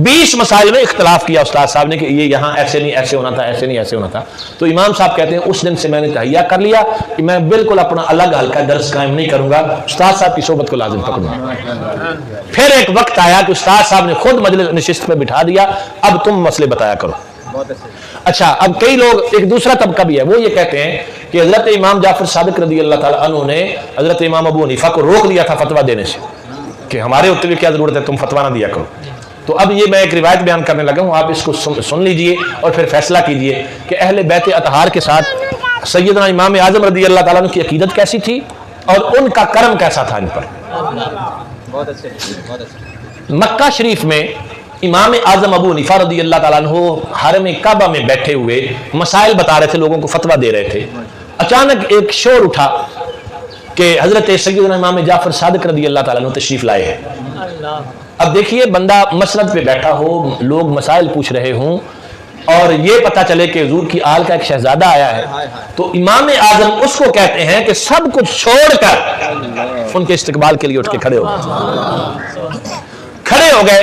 20 مسائل میں اختلاف کیا استاد صاحب نے کہ یہ یہاں ایسے نہیں ایسے ہونا تھا، ایسے نہیں ایسے ہونا تھا۔ تو امام صاحب کہتے ہیں اس دن سے میں نے تہیہ کر لیا کہ میں بالکل اپنا الگ حلقہ درس قائم نہیں کروں گا، استاد صاحب کی صحبت کو لازم پکڑوں گا۔ پھر ایک وقت آیا کہ استاد صاحب نے خود مجلس نشست پہ بٹھا دیا، اب تم مسئلے بتایا کرو۔ اچھا اب کئی لوگ، ایک دوسرا طبقہ بھی ہے، وہ یہ کہتے ہیں کہ حضرت امام جعفر صادق رضی اللہ تعالیٰ عنہ نے حضرت امام ابو حنیفہ کو روک دیا تھا فتویٰ دینے سے، کہ ہمارے ہوتے ہوئے کیا ضرورت ہے، تم فتویٰ نہ دیا کرو۔ تو اب یہ میں ایک روایت بیان کرنے لگا ہوں، آپ اس کو سن لیجئے اور پھر فیصلہ کیجئے کہ اہل بیت اطہار کے ساتھ سیدنا امام اعظم رضی اللہ تعالیٰ عنہ کی عقیدت کیسی تھی اور ان کا کرم کیسا تھا ان پر۔ مکہ شریف میں امام اعظم ابو حنیفہ رضی اللہ تعالیٰ عنہ حرم کعبہ میں بیٹھے ہوئے مسائل بتا رہے تھے، لوگوں کو فتویٰ دے رہے تھے۔ اچانک ایک شور اٹھا کہ حضرت سیدنا امام جعفر صادق رضی اللہ تعالیٰ عنہ تشریف لائے ہیں۔ اب دیکھیے بندہ مسند پہ بیٹھا ہو، لوگ مسائل پوچھ رہے ہوں، اور یہ پتہ چلے کہ حضور کی آل کا ایک شہزادہ آیا ہے، تو امام اعظم اس کو کہتے ہیں کہ سب کچھ چھوڑ کر ان کے استقبال کے لیے اٹھ کے کھڑے ہو گئے۔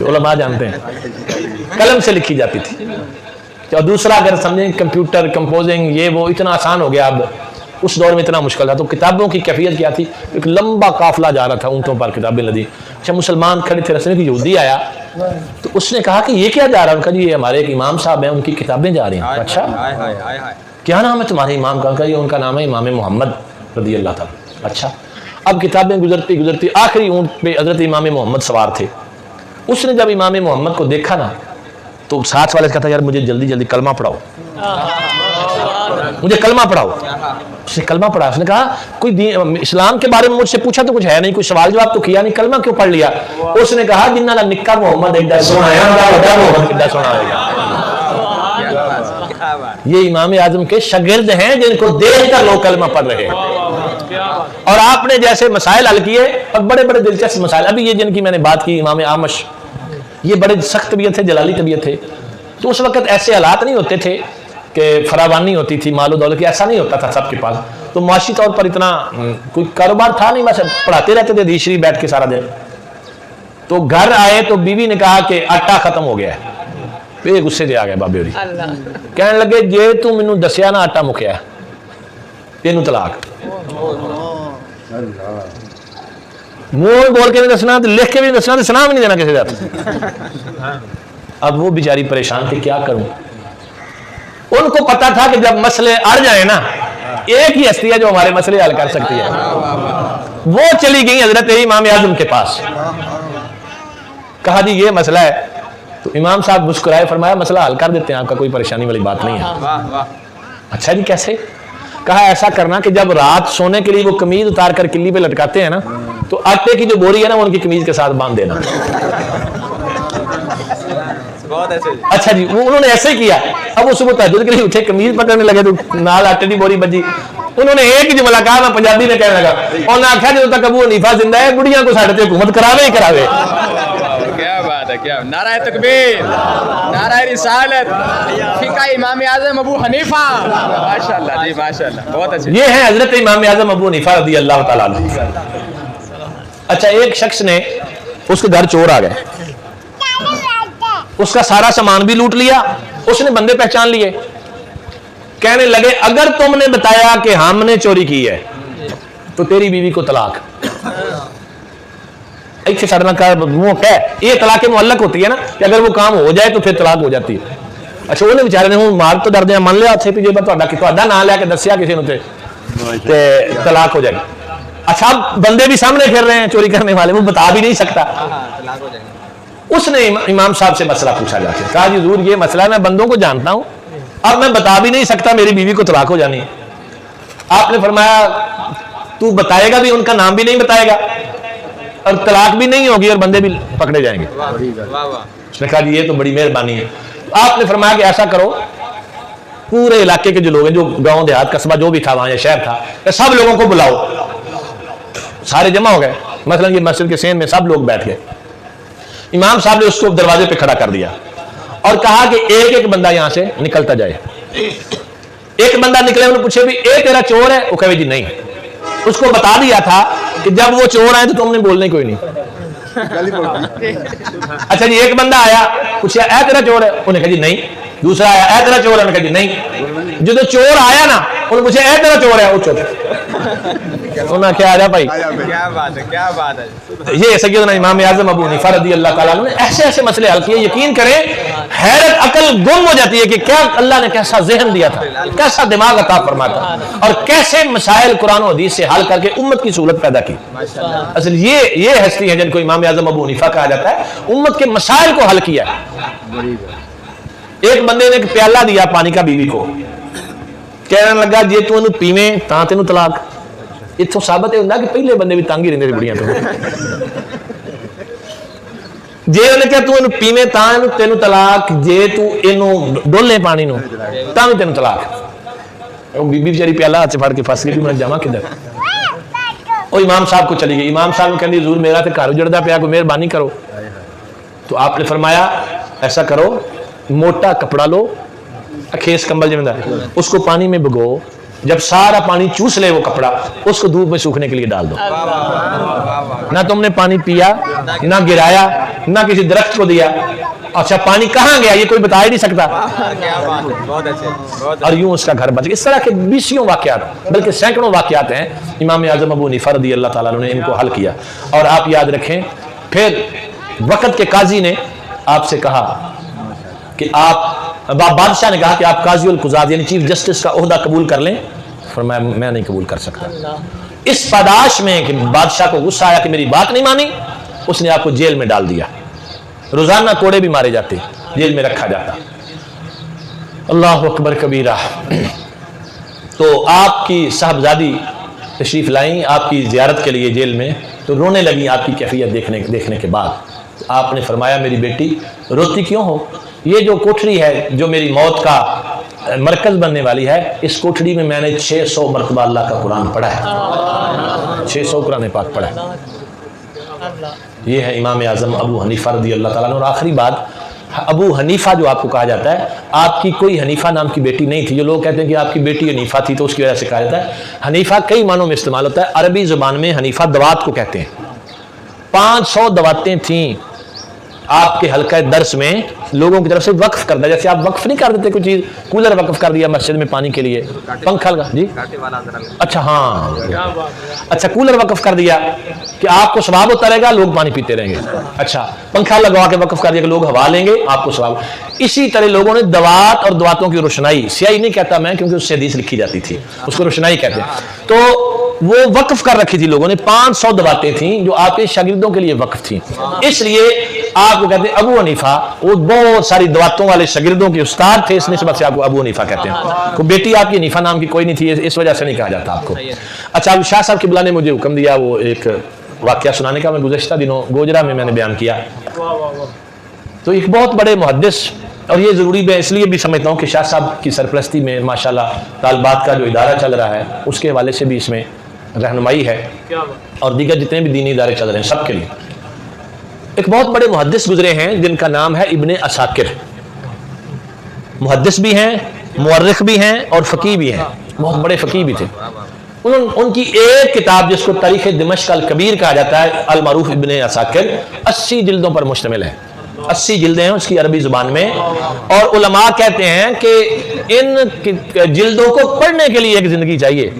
علماء جانتے ہیں قلم سے لکھی جاتی تھی. اور دوسرا اگر سمجھیں کمپیوٹر کمپوزنگ یہ وہ اتنا آسان ہو گیا اب, اس دور میں اتنا مشکل تھا. تو کتابوں کی کیفیت کیا تھی, ایک لمبا قافلہ جا رہا تھا اونٹوں پر کتابیں لدی. اچھا مسلمان کھڑے تھے رستے میں, یہودی آیا تو اس نے کہا کہ یہ کیا جا رہا ہے؟ ان کا جی یہ ہمارے ایک امام صاحب ہیں, ان کی کتابیں جا رہی ہیں. اچھا کیا نام ہے تمہارے امام کا؟ یہ ان کا نام ہے امام محمد رضی اللہ تعالیٰ. اچھا اب کتابیں گزرتی گزرتی آخری اونٹ پہ حضرت امام محمد سوار تھے. اس نے جب امام محمد کو دیکھا نا تو ساتھ والے کہا تھا یار مجھے جلدی جلدی کلمہ پڑھاؤ, مجھے کلمہ پڑھاؤ. اس نے کلمہ پڑھا. اس نے کہا کوئی اسلام کے بارے میں مجھ سے پوچھا تو کچھ ہے نہیں, کوئی سوال جواب تو کیا نہیں, کلمہ کیوں پڑھ لیا؟ اس نے کہا جنہ کا نکا محمد ایڈا سونا ہے محمد ایڈا سونا ہوئے گا. یہ امام اعظم کے شاگرد ہیں جن کو دیکھ کر لوگ کلمہ پڑھ رہے ہیں. اور آپ نے جیسے مسائل حل کیے اور بڑے بڑے دلچسپ مسائل, ابھی یہ جن کی میں نے بات کی امام اعمش, یہ بڑے سخت طبیعت تھے, جلالی طبیعت تھے. تو اس وقت ایسے حالات نہیں ہوتے تھے کہ فراوانی ہوتی تھی مال و دولت کی, ایسا نہیں ہوتا تھا سب کے پاس. تو معاشی طور پر اتنا کوئی کاروبار تھا نہیں, بس پڑھاتے رہتے تھے حدیث شریف بیٹھ کے سارا دن. تو گھر آئے تو بیوی نے کہا کہ آٹا ختم ہو گیا ہے. پھر غصے سے آ گئے بابے ہوری, کہنے لگے جے تو مینوں دسیا نا آٹا مکیا تینوں طلاق. منہ بول کے نہیں دسنا, لکھ کے بھی نہیں دسنا, سنا بھی نہیں دینا کسی کا. اب وہ بیچاری پریشان تھی کیا کروں. ان کو پتا تھا کہ جب مسئلے اڑ جائیں نا ایک ہی ہستی ہے جو ہمارے مسئلے حل کر سکتی ہے. وہ چلی گئی حضرت امام اعظم کے پاس, کہا جی یہ مسئلہ ہے. تو امام صاحب مسکرائے, فرمایا مسئلہ حل کر دیتے ہیں, آپ کا کوئی پریشانی والی بات نہیں ہے. اچھا جی کیسے؟ کہا ایسا کرنا کہ جب رات سونے کے لیے وہ قمیض اتار کر کلی پہ لٹکاتے ہیں نا تو آٹے کی جو بوری ہے نا وہ ان کی قمیض کے ساتھ باندھ دینا. اچھا جی انہوں نے ایسے ہی کیا. اب وہ صبح تہجد کے لیے اٹھے, قمیض پکڑنے لگے تو نال آٹے کی بوری بجی. انہوں نے ایک ہی جملہ کہا, میں پنجابی میں کہنے لگا, اور نے آخیا جب تک ابو حنیفہ زندہ ہے بڑھیاں کو ساڑھے تے حکومت کراوے ہی کراوے. کیا بات ہے, کیا نعرہ تکبیر, نعرہ رسالت, فقہ امام اعظم ابو حنیفہ. ماشاءاللہ جی ماشاءاللہ, بہت اچھا. یہ ہے حضرت امام اعظم ابو حنیفہ رضی اللہ تعالیٰ عنہ. اچھا ایک شخص نے, اس کے گھر چور آ گئے, اس کا سارا سامان بھی لوٹ لیا, اس نے بندے پہچان لیے. کہنے لگے اگر تم نے بتایا کہ ہم نے چوری کی ہے تو تیری بیوی کو طلاق. ایسے سڑنا کا منہ کہہ, یہ طلاق معلق ہوتی ہے نا کہ اگر وہ کام ہو جائے تو پھر طلاق ہو جاتی ہے. اچھا انہیں بیچارے نے مار تو ڈردے من لیا تھے جی تہاڈا نام لے کے دسیا کسی نے طلاق ہو جائے گی. اچھا اب بندے بھی سامنے پھر رہے ہیں چوری کرنے والے, وہ بتا بھی نہیں سکتا. اس نے امام صاحب سے مسئلہ پوچھا جا کے, کہا جی حضور یہ مسئلہ ہے, میں بندوں کو جانتا ہوں, اب میں بتا بھی نہیں سکتا, میری بیوی کو طلاق ہو جانی ہے. آپ نے فرمایا تو بتائے گا بھی, ان کا نام بھی نہیں بتائے گا, اور طلاق بھی نہیں ہوگی, اور بندے بھی پکڑے جائیں گے. اس نے کہا جی یہ تو بڑی مہربانی ہے. آپ نے فرمایا کہ ایسا کرو, پورے علاقے کے جو لوگ ہیں, جو گاؤں دیہات قصبہ جو بھی تھا وہاں یا شہر تھا, سب لوگوں کو بلاؤ. سارے جمع ہو گئے, مثلا یہ مسجد کے سین میں سب لوگ بیٹھ گئے. امام صاحب نے اس کو دروازے پہ کھڑا کر دیا اور کہا کہ ایک ایک بندہ یہاں سے نکلتا جائے. ایک بندہ نکلے, انہوں نے پوچھے بھی اے تیرا چور ہے؟ وہ کہے جی نہیں. اس کو بتا دیا تھا کہ جب وہ چور آئے تو تم نے بولنے کوئی نہیں. اچھا جی ایک بندہ آیا, پوچھا اے تیرا چور ہے؟ انہوں نے کہا جی نہیں. دوسرا آیا, اے تیرا چور ہے؟ انہوں نے کہا جی نہیں. جو چور آیا نا انہوں نے پوچھا اے تیرا چور ہے؟ وہ چور. انہوں نے کیا آجا بھائی, کیا بات ہے, کیا بات ہے. یہ سیدنا امام اعظم ابو حنیفہ رضی اللہ تعالیٰ عنہ نے ایسے ایسے مسئلے حل کیے, یقین کریں حیرت عقل گم ہو جاتی ہے کہ کیا اللہ نے کیسا ذہن دیا تھا, کیسا دماغ عطا فرمایا تھا, اور کیسے مسائل قرآن و حدیث سے حل کر کے امت کی سہولت پیدا کی. اصل یہ ہستی ہے جن کو امام اعظم ابو حنیفہ کہا جاتا ہے, امت کے مسائل کو حل کیا ہے. ایک بندے نے ایک پیالہ دیا پانی کا بیوی کو, کہنے لگا جی تو انہوں پیویں تاں تینوں طلاق. اتوں ثابت ہے کہ پہلے بندے بھی تنگ ہی رہتے بڑیاں تو جے انہیں کہا تو انہوں پیویں تاں تینوں طلاق, جے تو انہوں ڈولے پانی نو تاں بھی تینوں طلاق. بی بی بیچاری پیالہ ہاتھ سے پھاڑ کے پھنس گئی, میں جمع کدھر. وہ امام صاحب کو چلی گئی. امام صاحب نے کہا حضور میرا تے گھر اجڑدا پیا, کوئی مہربانی کرو. تو آپ نے فرمایا ایسا کرو, موٹا کپڑا لو, کھیس کمبل جمع, اس کو پانی میں بھگو, جب سارا پانی چوس لے وہ کپڑا، اس کو دھوپ میں سوکھنے کے لیے ڈال دو. نہ تم نے پانی پیا، نہ گرایا، نہ کسی درخت کو دیا. اچھا پانی کہاں گیا یہ کوئی بتا ہی نہیں سکتا. اور یوں اس کا گھر بچ گیا. اس طرح کے بیسیوں واقعات بلکہ سینکڑوں واقعات ہیں. امام اعظم ابو حنیفہ رضی اللہ تعالیٰ عنہ نے ان کو حل کیا. اور آپ یاد رکھیں پھر وقت کے قاضی نے آپ سے کہا کہ بادشاہ نے کہا کہ آپ قاضی القضات یعنی چیف جسٹس کا عہدہ قبول کر لیں. فرمایا میں نہیں قبول کر سکتا. اس پاداش میں کہ بادشاہ کو غصہ آیا کہ میری بات نہیں مانی، اس نے آپ کو جیل میں ڈال دیا. روزانہ کوڑے بھی مارے جاتے، جیل میں رکھا جاتا. اللہ اکبر کبیرہ. تو آپ کی صاحبزادی تشریف لائیں آپ کی زیارت کے لیے جیل میں، تو رونے لگی آپ کی کیفیت دیکھنے کے بعد. آپ نے فرمایا میری بیٹی روتی کیوں ہو؟ یہ جو کوٹھری ہے جو میری موت کا مرکز بننے والی ہے، اس کوٹھری میں نے 600 مرتبہ اللہ کا قرآن پڑھا ہے. 600 قرآن پاک پڑھا ہے. یہ ہے امام اعظم ابو حنیفہ رضی اللہ تعالیٰ عنہ. اور آخری بات، ابو حنیفہ جو آپ کو کہا جاتا ہے، آپ کی کوئی حنیفہ نام کی بیٹی نہیں تھی. جو لوگ کہتے ہیں کہ آپ کی بیٹی حنیفہ تھی تو اس کی وجہ سے کہا جاتا ہے. حنیفہ کئی معنوں میں استعمال ہوتا ہے. عربی زبان میں حنیفہ دوات کو کہتے ہیں. 500 دواتیں تھیں آپ کے حلقہ درس میں لوگوں کی طرف سے وقف کر دیا. جیسے آپ وقف نہیں کر دیتے کوئی چیز، کولر وقف کر دیا مسجد میں پانی کے لیے، پنکھا لگا جی، اچھا ہاں اچھا کولر وقف کر دیا کہ آپ کو ثواب ہوتا رہے گا، لوگ پانی پیتے رہیں گے. اچھا پنکھا لگوا کے وقف کر دیا کہ لوگ ہوا لیں گے، آپ کو ثواب. اسی طرح لوگوں نے دوات اور دواتوں کی روشنائی، سیاہی نہیں کہتا میں کیونکہ اس سے حدیث لکھی جاتی تھی، اس کو روشنائی کہتے ہیں. تو وہ وقف کر رکھی تھی لوگوں نے. 500 دواتیں تھیں جو آپ کے شاگردوں کے لیے وقف تھیں. اس لیے آپ کو کہتے ہیں ابو حنیفہ. وہ بہت ساری دواتوں والے شاگردوں کے استاد تھے، اس نسبت سے آپ کو ابو حنیفہ کہتے ہیں. کوئی بیٹی آپ کی حنیفہ نام کی کوئی نہیں تھی، اس وجہ سے نہیں کہا جاتا آپ کو. اچھا اب شاہ صاحب قبلہ نے مجھے حکم دیا وہ ایک واقعہ سنانے کا. میں گزشتہ دنوں گوجرا میں نے بیان کیا. تو ایک بہت بڑے محدث، اور یہ ضروری میں اس لیے بھی سمجھتا ہوں کہ شاہ صاحب کی سرپرستی میں ماشاءاللہ طالبات کا جو ادارہ چل رہا ہے اس کے حوالے سے بھی اس میں رہنمائی ہے، اور دیگر جتنے بھی دینی ادارے چل رہے ہیں سب کے لیے. ایک بہت بڑے محدث گزرے ہیں جن کا نام ہے ابن عساکر. محدث بھی ہیں، مورخ بھی ہیں اور فقیہ بھی ہیں. بہت بڑے فقیہ بھی تھے. ان کی ایک کتاب جس کو تاریخ دمشق الکبیر کہا جاتا ہے، المعروف ابن عساکر، 80 جلدوں پر مشتمل ہے. 80 جلدیں ہیں اس کی عربی زبان میں. اور علماء کہتے ہیں کہ ان جلدوں کو پڑھنے کے لیے ایک زندگی چاہیے،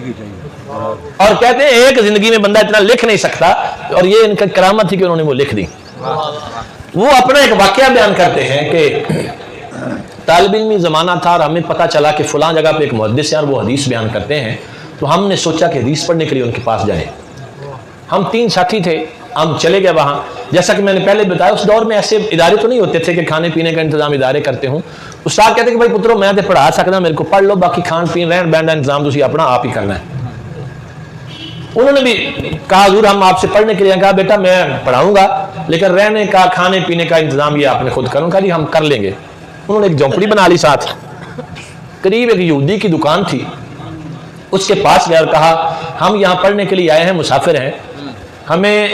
اور کہتے ہیں ایک زندگی میں بندہ اتنا لکھ نہیں سکتا. اور یہ ان کا کرامت تھی کہ انہوں نے وہ لکھ دی. وہ اپنا ایک واقعہ بیان کرتے ہیں کہ طالب علمی زمانہ تھا اور ہمیں پتہ چلا کہ فلاں جگہ پہ ایک محدث ہیں اور وہ حدیث بیان کرتے ہیں. تو ہم نے سوچا کہ حدیث پڑھنے کے لیے ان کے پاس جائیں. ہم 3 ساتھی تھے، ہم چلے گئے وہاں. جیسا کہ میں نے پہلے بتایا اس دور میں ایسے ادارے تو نہیں ہوتے تھے کہ کھانے پینے کا انتظام ادارے کرتے ہوں. استاد کہتے کہ بھائی پترو میں تو پڑھا سکتا، میرے کو پڑھ لو، باقی کھان پین رہن بہن کا انتظام تسی اپنا آپ ہی کرنا ہے. انہوں نے بھی کہا حضور ہم آپ سے پڑھنے کے لیے. کہا بیٹا میں پڑھاؤں گا لیکن رہنے کا کھانے پینے کا انتظام یہ آپ نے خود کروں. کہا جی ہم کر لیں گے. انہوں نے ایک جھونپڑی بنا لی ساتھ. قریب ایک یہودی کی دکان تھی، اس کے پاس گیا اور کہا ہم یہاں پڑھنے کے لیے آئے ہیں، مسافر ہیں، ہمیں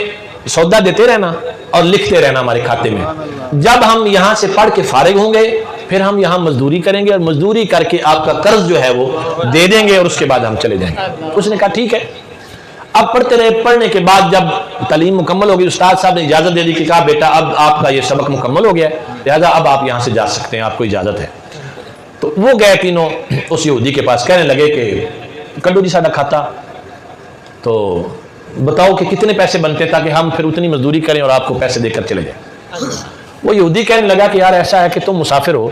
سودا دیتے رہنا اور لکھتے رہنا ہمارے کھاتے میں. جب ہم یہاں سے پڑھ کے فارغ ہوں گے پھر ہم یہاں مزدوری کریں گے اور مزدوری کر کے آپ کا قرض جو ہے وہ دے دیں گے اور اس کے بعد ہم چلے جائیں گے. اس نے کہا ٹھیک ہے. اب پڑھتے رہے. پڑھنے کے بعد جب تعلیم مکمل ہوگی استاد صاحب نے اجازت دے دی کہ کہا بیٹا اب آپ کا یہ سبق مکمل ہو گیا ہے، لہذا اب آپ یہاں سے جا سکتے ہیں، آپ کو اجازت ہے. تو وہ گئے تینوں اس یہودی کے پاس. کہنے لگے کہ کڈو جی ساڈا کھاتا تو بتاؤ کہ کتنے پیسے بنتے تاکہ ہم پھر اتنی مزدوری کریں اور آپ کو پیسے دے کر چلے جائیں. وہ یہودی کہنے لگا کہ یار ایسا ہے کہ تم مسافر ہو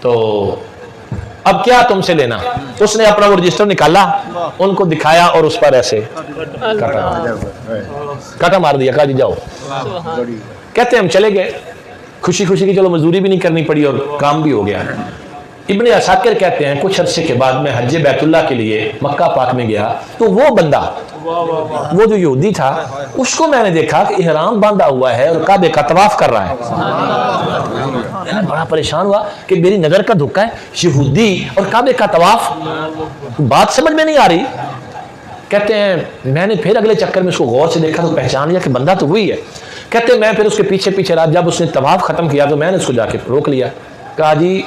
تو اب کیا تم سے لینا. اس نے اپنا وہ رجسٹر نکالا، ان کو دکھایا اور اس پر ایسے کاٹا مار دیا. کہا جی جاؤ. کہتے ہم چلے گئے خوشی خوشی کی. چلو مزدوری بھی نہیں کرنی پڑی اور کام بھی ہو گیا. ابن عساکر کہتے ہیں کچھ عرصے کے بعد میں حج بیت اللہ کے لیے مکہ پاک میں گیا تو وہ بندہ، وہ جو یہودی تھا، اس کو میں نے دیکھا کہ احرام باندھا ہوا ہے اور کعبے کا طواف کر رہا ہے. میں بڑا پریشان ہوا کہ میری نظر کا دھوکا ہے، یہودی اور کعبے کا طواف، بات سمجھ میں نہیں آ رہی. کہتے ہیں میں نے پھر اگلے چکر میں اس کو غور سے دیکھا تو پہچان لیا کہ بندہ تو وہی ہے. کہتے ہیں میں پھر اس کے پیچھے پیچھے رہا. جب اس نے طواف ختم کیا تو میں نے اس کو جا کے روک لیا. کہا جی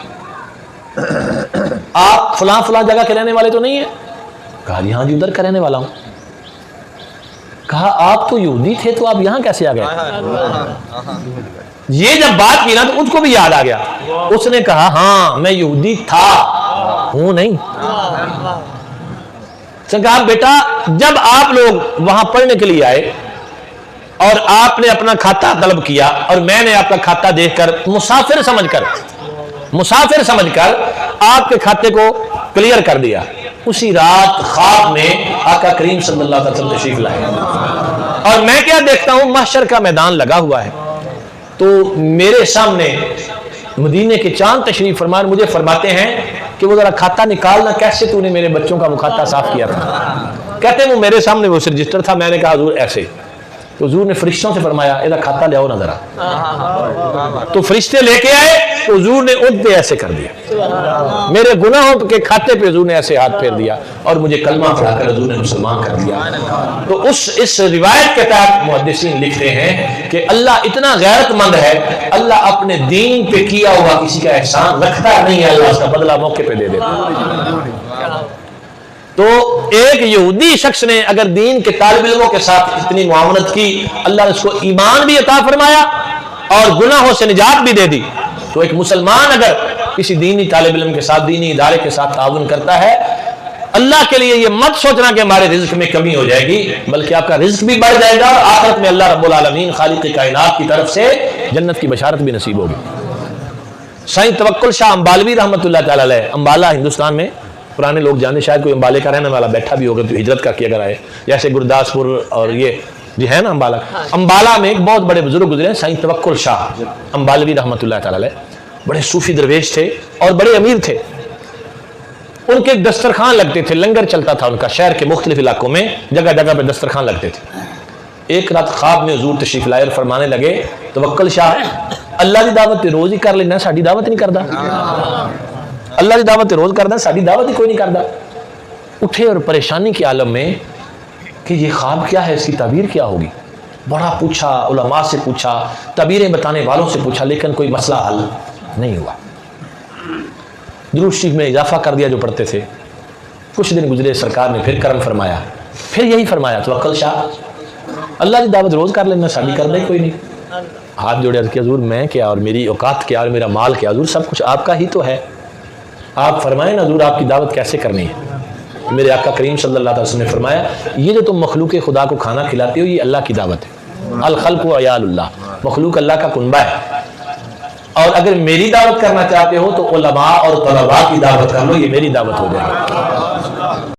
آپ فلاں فلاں جگہ کے رہنے والے تو نہیں ہیں؟ کہا جی ہاں جی ادھر کا رہنے والا ہوں۔ کہا آپ تو یہودی تھے تو آپ یہاں کیسے آ گئے؟ یہ جب بات کی نا تو اس کو بھی یاد آ گیا، اس نے کہا ہاں میں یہودی تھا، ہوں نہیں۔ کہا بیٹا جب آپ لوگ وہاں پڑھنے کے لیے آئے اور آپ نے اپنا کھاتا طلب کیا اور میں نے آپ کا کھاتا دیکھ کر مسافر سمجھ کر آپ کے کھاتے کو کلیئر کر دیا، اسی رات خواب میں آقا کریم صلی اللہ علیہ وسلم تشریف لائے اور میں کیا دیکھتا ہوں محشر کا میدان لگا ہوا ہے، تو میرے سامنے مدینے کے چاند تشریف فرمان مجھے فرماتے ہیں کہ وہ ذرا کھاتا نکالنا، کیسے تو نے میرے بچوں کا وہ کھاتا صاف کیا تھا؟ کہتے ہیں وہ میرے سامنے وہ رجسٹر تھا، میں نے کہا حضور ایسے، تو حضور نے فرشتوں سے فرمایا ادھر کھاتا لے آؤ نا ذرا، تو فرشتے لے کے آئے تو حضور نے ان پہ ایسے کر دیا، میرے گناہوں کے کھاتے پہ حضور نے ایسے ہاتھ پھیر دیا اور مجھے کلمہ پڑھا کر حضور نے مسلمان کر دیا۔ تو اس روایت کے تحت محدثین لکھتے ہیں کہ اللہ اتنا غیرت مند ہے، اللہ اپنے دین پہ کیا ہوا کسی کا احسان رکھتا نہیں ہے، اللہ اس کا بدلہ موقع پہ دے دیتا ہے۔ تو ایک یہودی شخص نے اگر دین کے طالب علموں کے ساتھ اتنی معاونت کی، اللہ نے اس کو ایمان بھی عطا فرمایا اور گناہوں سے نجات بھی دے دی، تو ایک مسلمان اگر کسی دینی طالب علم کے ساتھ، دینی ادارے کے ساتھ تعاون کرتا ہے، اللہ کے لیے یہ مت سوچنا کہ ہمارے رزق میں کمی ہو جائے گی، بلکہ آپ کا رزق بھی بڑھ جائے گا اور آخرت میں اللہ رب العالمین خالق کائنات کی طرف سے جنت کی بشارت بھی نصیب ہوگی۔ سائیں توکل شاہ امبالوی رحمۃ اللہ تعالی علیہ، امبالہ ہندوستان میں، پرانے لوگ جانتے، شاید کوئی امبالے کا رہنے والا بیٹھا بھی ہوگا تو ہجرت کر کے اگر آئے، جیسے گرداسپور اور یہ جی ہے نا امبالہ، امبالہ میں ایک بہت بڑے بزرگ گزرے ہیں سائیں توکل شاہ امبالوی رحمۃ اللہ تعالی علیہ، بڑے صوفی درویش تھے اور بڑے امیر تھے۔ ان کے دسترخوان لگتے تھے، لنگر چلتا تھا ان کا، شہر کے مختلف علاقوں میں جگہ جگہ پہ دسترخوان لگتے تھے۔ ایک رات خواب میں حضور تشریف لائے اور فرمانے لگے توکل شاہ اللہ کی دعوت روز ہی کر لینا، ساڈی دعوت نہیں کردا، اللہ کی دعوت روز کردا، ساڈی دعوت ہی کوئی نہیں کردا۔ اٹھے اور پریشانی کے عالم میں کہ یہ خواب کیا ہے، اس کی تعبیر کیا ہوگی، بڑا پوچھا، علماء سے پوچھا، تعبیریں بتانے والوں سے پوچھا، لیکن کوئی مسئلہ حل نہیں ہوا۔ درود شریف میں اضافہ کر دیا جو پڑھتے تھے۔ کچھ دن گزرے، سرکار نے پھر کرم فرمایا، پھر یہی فرمایا توکل شاہ اللہ کی دعوت روز کر لینا، شادی کر دے کوئی نہیں۔ ہاتھ جوڑے عرض کیا حضور میں کیا اور میری اوقات کیا اور میرا مال کیا، حضور سب کچھ آپ کا ہی تو ہے، آپ فرمائیں نا حضور آپ کی دعوت کیسے کرنی ہے۔ میرے آقا کریم صلی اللہ علیہ وسلم نے فرمایا یہ جو تم مخلوق خدا کو کھانا کھلاتے ہو یہ اللہ کی دعوت ہے، الخلق و عیال اللہ، مخلوق اللہ کا کنبہ ہے، اور اگر میری دعوت کرنا چاہتے ہو تو علماء اور طلباء کی دعوت کر لو، یہ میری دعوت ہو جائے گی۔